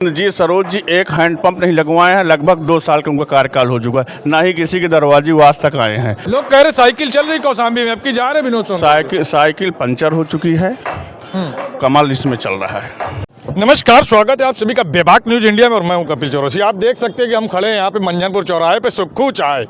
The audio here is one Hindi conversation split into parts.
जी सरोज जी एक हैंडपंप नहीं लगवाए हैं, लगभग 2 साल का उनका कार्यकाल हो चुका है, ना ही किसी के दरवाजे वो आज तक आए हैं। लोग कह रहे साइकिल चल रही कौशाम्बी में, अब की जा रहे विनोद सोनकर। साइकिल पंचर हो चुकी है, कमल इसमें चल रहा है। नमस्कार, स्वागत है आप सभी का बेबाक न्यूज इंडिया में और मैं हूं कपिल चौरसिया। आप देख सकते हैं कि हम खड़े हैं यहाँ पे मंझनपुर चौराहे पे सुक्खू चाय।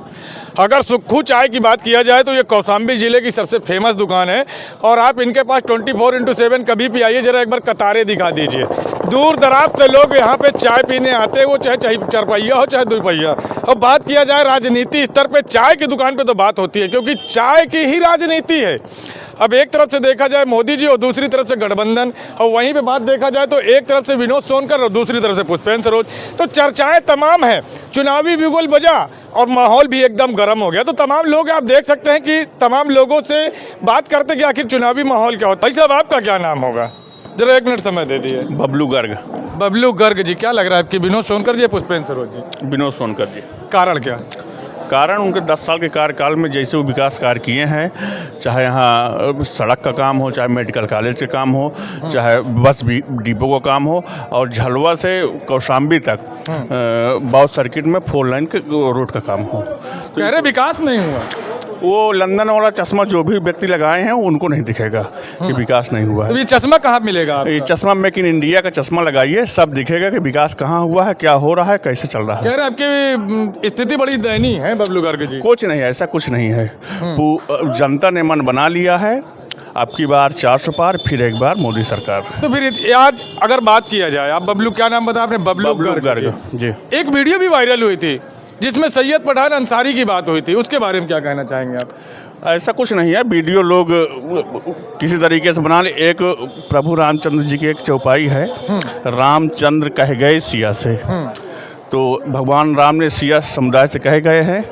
अगर सुक्खू चाय की बात किया जाए तो ये कौशाम्बी ज़िले की सबसे फेमस दुकान है और आप इनके पास 24x7 कभी भी आइए, जरा एक बार कतारें दिखा दीजिए। दूर दराज से लोग यहाँ पे चाय पीने आते हैं, वो चाहे चरपहिया हो चाहे दुपहिया। अब बात किया जाए राजनीति स्तर पे, चाय की दुकान पे तो बात होती है क्योंकि चाय की ही राजनीति है। अब एक तरफ से देखा जाए मोदी जी और दूसरी तरफ से गठबंधन, और वहीं पे बात देखा जाए तो एक तरफ से विनोद सोनकर और दूसरी तरफ से पुष्पेंद्र सरोज। तो चर्चाएं तमाम हैं, चुनावी बिगुल बजा और माहौल भी एकदम गर्म हो गया। तो तमाम लोग आप देख सकते हैं कि तमाम लोगों से बात करते कि आखिर चुनावी माहौल क्या होता है। भाई साहब, आपका क्या नाम होगा? जरा 1 मिनट समय दे दिए। बबलू गर्ग। बबलू गर्ग जी, क्या लग रहा है आपकी, विनोद सोनकर जी या पुष्पेंद्र सरोज जी? विनोद सोनकर जी। कारण क्या? कारण उनके 10 साल के कार्यकाल में जैसे वो विकास कार्य किए हैं, चाहे यहाँ सड़क का काम हो, चाहे मेडिकल कॉलेज का काम हो, चाहे बस डिपो का काम हो, और झलवा से कौशाम्बी तक बाउस सर्किट में 4 लाइन के रोड का काम हो। कह रहे विकास नहीं हुआ। वो लंदन वाला चश्मा जो भी व्यक्ति लगाए हैं उनको नहीं दिखेगा कि विकास नहीं हुआ है। तो ये चश्मा कहाँ मिलेगा आपका? ये चश्मा मेक इन इंडिया का चश्मा लगाइए, सब दिखेगा कि विकास कहाँ हुआ है, क्या हो रहा है, कैसे चल रहा है। कह रहे आपकी स्थिति बड़ी दयनीय है बबलू गर्ग जी। कुछ नहीं, ऐसा कुछ नहीं है। जनता ने मन बना लिया है, अब की बार 400 पार, फिर एक बार मोदी सरकार। तो फिर आज अगर बात किया जाए, आप बबलू, क्या नाम बताया आपने? बबलू गर्ग जी। एक वीडियो भी वायरल हुई थी जिसमें सैयद पठान अंसारी की बात हुई थी, उसके बारे में क्या कहना चाहेंगे आप? ऐसा कुछ नहीं है, वीडियो लोग किसी तरीके से बना ले। एक प्रभु रामचंद्र जी की एक चौपाई है, रामचंद्र कह गए सिया से। तो भगवान राम ने सिया समुदाय से कहे गए हैं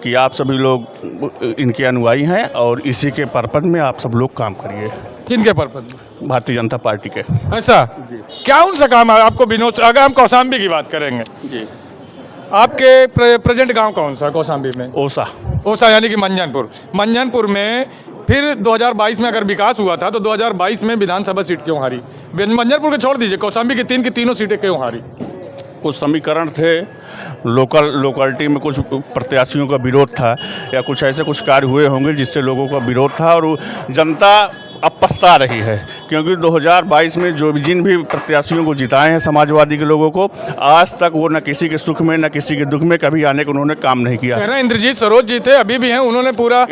कि आप सभी लोग इनके अनुयायी हैं और इसी के पर्पज में आप सब लोग काम करिए। किनके पर्पज में? भारतीय जनता पार्टी के। अच्छा, क्या उनसे काम है आपको विनोद? अगर हम कौशाम्बी की बात करेंगे जी, आपके प्रेजेंट गांव कौन सा कौशाम्बी में? ओसा। ओसा यानी कि मंझनपुर में फिर 2022 में अगर विकास हुआ था तो 2022 में विधानसभा सीट क्यों हारी? मंझनपुर को छोड़ दीजिए, कौशाम्बी की तीनों सीटें क्यों हारी? कुछ समीकरण थे, लोकलिटी में कुछ प्रत्याशियों का विरोध था, या कुछ ऐसे कुछ कार्य हुए होंगे जिससे लोगों का विरोध था, और जनता अब पछता रही है क्योंकि 2022 में जिन भी प्रत्याशियों को जिताए हैं समाजवादी के लोगों को, आज तक वो न किसी के सुख में न किसी के दुख में कभी आने को उन्होंने काम नहीं किया। कह रहे इंद्रजीत सरोज जी थे, अभी भी हैं, उन्होंने पूरा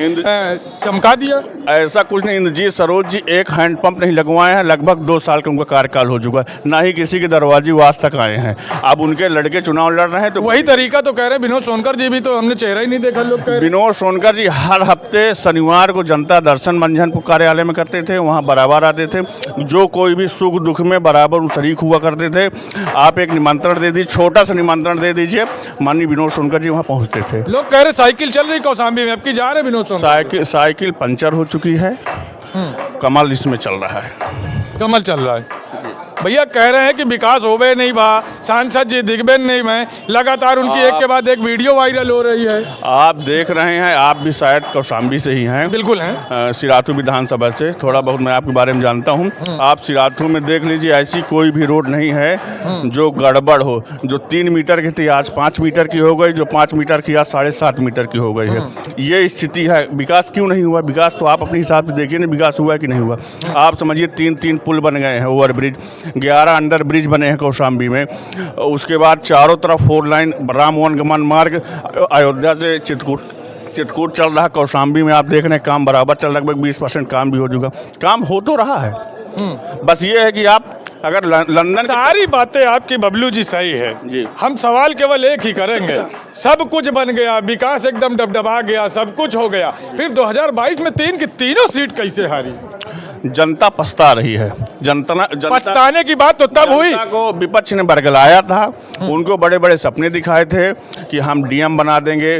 चमका दिया। ऐसा कुछ नहीं, इंद्रजीत सरोज जी एक हैंडपंप नहीं लगवाए हैं, लगभग 2 साल का उनका कार्यकाल हो चुका है, ना ही किसी के दरवाजे वो आज तक आए हैं। अब उनके लड़के चुनाव लड़ रहे हैं तो वही तरीका तो कह रहे विनोद सोनकर जी भी, तो हमने चेहरा ही नहीं देखा। लोग विनोद सोनकर जी हर हफ्ते शनिवार को जनता दर्शन मंझनपुर कार्यालय में करते थे, वहाँ बराबर आते थे, जो कोई भी सुख दुख में बराबर शरीक हुआ करते थे। आप एक निमंत्रण दे दीजिए, छोटा सा निमंत्रण दे दीजिए, माननीय विनोद सोनकर जी वहाँ पहुँचते थे। लोग कह रहे साइकिल चल रही कौशाम्बी में, अब की जा रहे विनोद सोनकर। साइकिल पंचर हो चुकी है, कमल इसमें चल रहा है। कमल चल रहा है। भैया कह रहे हैं कि विकास होवे नहीं बा, सांसद जी दिग्बे नहीं में, लगातार उनकी एक के बाद एक वीडियो वायरल हो रही है। आप देख रहे हैं, आप भी शायद कौशाम्बी से ही हैं। बिल्कुल हैं। सिराथू विधानसभा से थोड़ा बहुत मैं आपके बारे में जानता हूं। आप सिराथू में देख लीजिए, ऐसी कोई भी रोड नहीं है जो गड़बड़ हो। जो 3 मीटर की थी आज 5 मीटर की हो गई, जो 5 मीटर की आज 7.5 मीटर की हो गई है। ये स्थिति है। विकास क्यों नहीं हुआ? विकास तो आप अपने हिसाब से देखिए ना, विकास हुआ कि नहीं हुआ। आप समझिए 3 पुल बन गए हैं, ओवरब्रिज, 11 अंडर ब्रिज बने हैं कौशाम्बी में। उसके बाद चारों तरफ 4 लाइन राम वनगमन मार्ग, अयोध्या से चित्रकूट चल रहा है। कौशाम्बी में आप देख रहे हैं काम बराबर चल रहा है, लगभग 20% काम भी हो चुका। काम हो तो रहा है, बस ये है कि आप अगर लंदन, सारी बातें आपकी बबलू जी सही है जी। हम सवाल केवल एक ही करेंगे, सब कुछ बन गया, विकास एकदम डबडबा गया, सब कुछ हो गया, फिर 2022 में तीनों सीट कैसे हारी? जनता पछता रही है। जनता पछताने की बात तो तब हुई को विपक्ष ने बरगलाया था। उनको बड़े बड़े सपने दिखाए थे कि हम डीएम बना देंगे,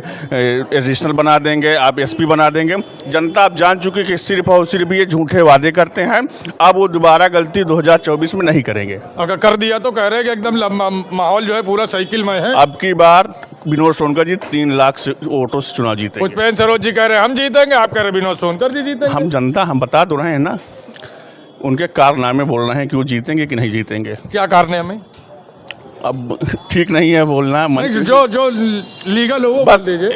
एडिशनल बना देंगे, आप एसपी बना देंगे। जनता अब जान चुकी कि सिर्फ और सिर्फ ये झूठे वादे करते हैं। अब वो दोबारा गलती 2024 में नहीं करेंगे। अगर कर दिया तो कह रहे कि एकदम माहौल जो है पूरा साइकिल में है। अब की बार विनोद सोनकर जी 3 लाख से वोटों से चुनाव जीतेंगे। पुष्पेंद्र सरोज जी कह रहे हम जीतेंगे, आप कह रहे विनोद सोनकर जी जीतेंगे। हम जनता, हम बता तो रहे हैं ना, उनके कारनामे बोल रहे हैं कि वो जीतेंगे कि नहीं जीतेंगे। क्या कारनामे? अब ठीक नहीं है बोलना मंत्री जो लीगल हो वो बस बोल दीजिए।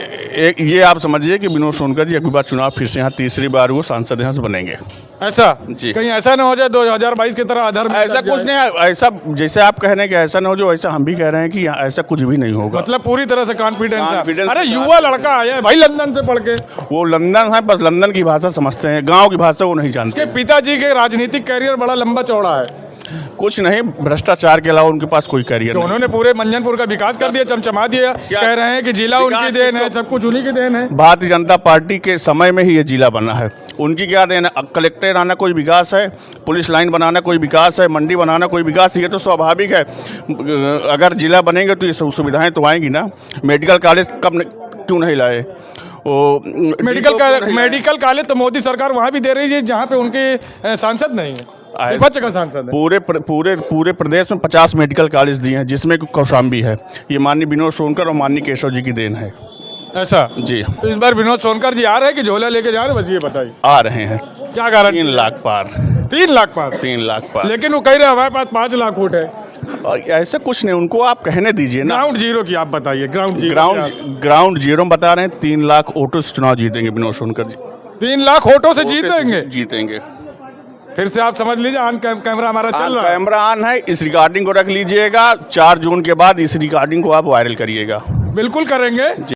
एक ये आप समझिए कि विनोद सोनकर जी अगली बार चुनाव फिर से यहाँ तीसरी बार वो सांसद यहाँ से बनेंगे। ऐसा जी। कहीं ऐसा ना हो जाए 2022 की तरह अधर्म में ऐसा लग कुछ जाए। नहीं, ऐसा जैसे आप कह रहे हैं कि ऐसा ना हो जो, ऐसा हम भी कह रहे हैं कि यहाँ ऐसा कुछ भी नहीं होगा। मतलब पूरी तरह से कॉन्फिडेंस है। Confidence अरे के साथ युवा लड़का आया है भाई लंदन से पढ़ के, वो लंदन है, बस लंदन की भाषा समझते हैं, गांव की भाषा वो नहीं जानते। उसके पिताजी के राजनीतिक कैरियर बड़ा लंबा चौड़ा है, कुछ नहीं, भ्रष्टाचार के अलावा उनके पास कोई करियर तो नहीं। उन्होंने पूरे मंजनपुर का विकास कर दिया, चमचमा दिया। कह रहे हैं कि जिला विकास उनकी देन है, किसको- सब कुछ उन्हीं की देन है। भारतीय जनता पार्टी के समय में ही ये जिला बना है, उनकी क्या देन है? कलेक्टर आना कोई विकास है, पुलिस लाइन बनाना कोई विकास है, मंडी बनाना कोई विकास है, ये तो स्वाभाविक है। अगर जिला बनेंगे तो ये सब सुविधाएं तो आएंगी ना। मेडिकल कॉलेज क्यों नहीं लाए? वो मेडिकल कॉलेज तो मोदी सरकार वहाँ भी दे रही है जहाँ पे उनके सांसद नहीं है, विपक्ष का सांसद है। पूरे प्रदेश में 50 मेडिकल कॉलेज दिए हैं, जिसमें कौशाम्बी है। ये माननीय विनोद सोनकर और माननीय केशव जी की देन है। ऐसा जी, तो इस बार विनोद सोनकर जी आ रहे हैं कि झोला लेके जा रहे हैं, बस ये बताइए आ रहे हैं। क्या कारण? 3 लाख पार, 3 लाख पार। 3 लाख पार। लेकिन वो कह रहे हैं हमारे पास 5 लाख वोट है। और ऐसा कुछ नहीं, उनको आप कहने दीजिए ना। ग्राउंड जीरो की आप बताइए। ग्राउंड जीरो में बता रहे हैं 3 लाख वोटों से चुनाव जीतेंगे विनोद सोनकर जी। 3 लाख वोटों से जीतेंगे। जीतेंगे। फिर से आप समझ लीजिए, ऑन कैमरा हमारा चल रहा है। कैमरा ऑन है, इस रिकॉर्डिंग को रख लीजिएगा। 4 जून के बाद इस रिकॉर्डिंग को आप वायरल करिएगा। बिल्कुल करेंगे।